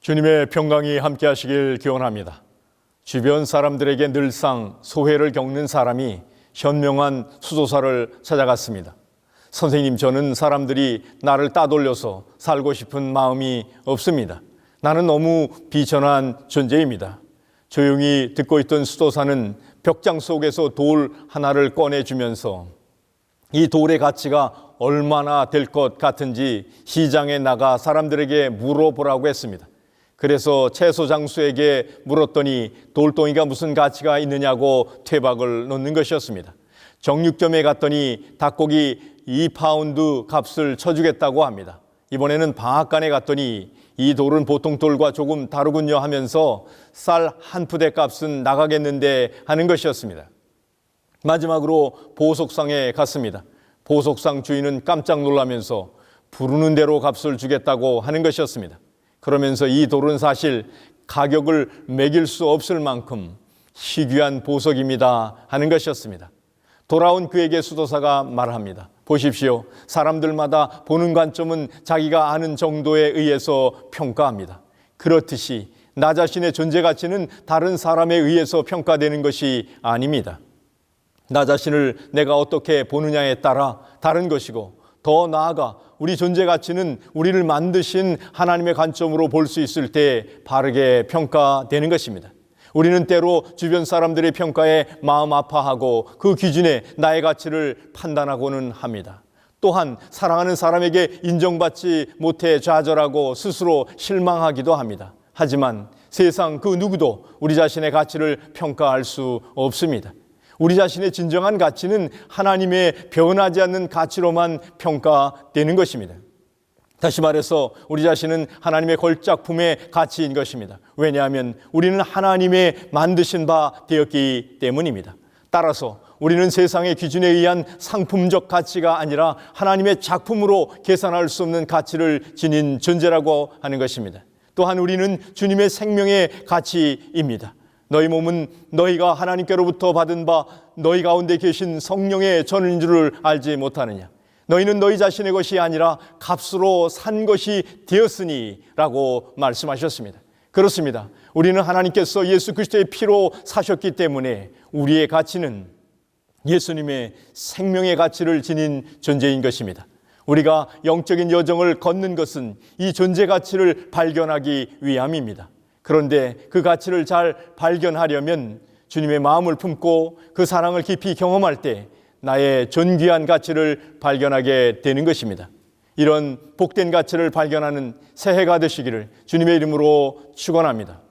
주님의 평강이 함께 하시길 기원합니다. 주변 사람들에게 늘상 소외를 겪는 사람이 현명한 수도사를 찾아갔습니다. 선생님, 저는 사람들이 나를 따돌려서 살고 싶은 마음이 없습니다. 나는 너무 비천한 존재입니다. 조용히 듣고 있던 수도사는 벽장 속에서 돌 하나를 꺼내주면서 이 돌의 가치가 얼마나 될 것 같은지 시장에 나가 사람들에게 물어보라고 했습니다. 그래서 채소 장수에게 물었더니 돌덩이가 무슨 가치가 있느냐고 퇴박을 놓는 것이었습니다. 정육점에 갔더니 닭고기 2파운드 값을 쳐주겠다고 합니다. 이번에는 방앗간에 갔더니 이 돌은 보통 돌과 조금 다르군요 하면서 쌀 한 푸대 값은 나가겠는데 하는 것이었습니다. 마지막으로 보석상에 갔습니다. 보석상 주인은 깜짝 놀라면서 부르는 대로 값을 주겠다고 하는 것이었습니다. 그러면서 이 돌은 사실 가격을 매길 수 없을 만큼 희귀한 보석입니다 하는 것이었습니다. 돌아온 그에게 수도사가 말합니다. 보십시오. 사람들마다 보는 관점은 자기가 아는 정도에 의해서 평가합니다. 그렇듯이 나 자신의 존재 가치는 다른 사람에 의해서 평가되는 것이 아닙니다. 나 자신을 내가 어떻게 보느냐에 따라 다른 것이고, 더 나아가 우리 존재 가치는 우리를 만드신 하나님의 관점으로 볼 수 있을 때 바르게 평가되는 것입니다. 우리는 때로 주변 사람들의 평가에 마음 아파하고 그 기준에 나의 가치를 판단하고는 합니다. 또한 사랑하는 사람에게 인정받지 못해 좌절하고 스스로 실망하기도 합니다. 하지만 세상 그 누구도 우리 자신의 가치를 평가할 수 없습니다. 우리 자신의 진정한 가치는 하나님의 변하지 않는 가치로만 평가되는 것입니다. 다시 말해서 우리 자신은 하나님의 걸작품의 가치인 것입니다. 왜냐하면 우리는 하나님의 만드신 바 되었기 때문입니다. 따라서 우리는 세상의 기준에 의한 상품적 가치가 아니라 하나님의 작품으로 계산할 수 없는 가치를 지닌 존재라고 하는 것입니다. 또한 우리는 주님의 생명의 가치입니다. 너희 몸은 너희가 하나님께로부터 받은 바 너희 가운데 계신 성령의 전인 줄을 알지 못하느냐. 너희는 너희 자신의 것이 아니라 값으로 산 것이 되었으니 라고 말씀하셨습니다. 그렇습니다. 우리는 하나님께서 예수 그리스도의 피로 사셨기 때문에 우리의 가치는 예수님의 생명의 가치를 지닌 존재인 것입니다. 우리가 영적인 여정을 걷는 것은 이 존재 가치를 발견하기 위함입니다. 그런데 그 가치를 잘 발견하려면 주님의 마음을 품고 그 사랑을 깊이 경험할 때 나의 존귀한 가치를 발견하게 되는 것입니다. 이런 복된 가치를 발견하는 새해가 되시기를 주님의 이름으로 축원합니다.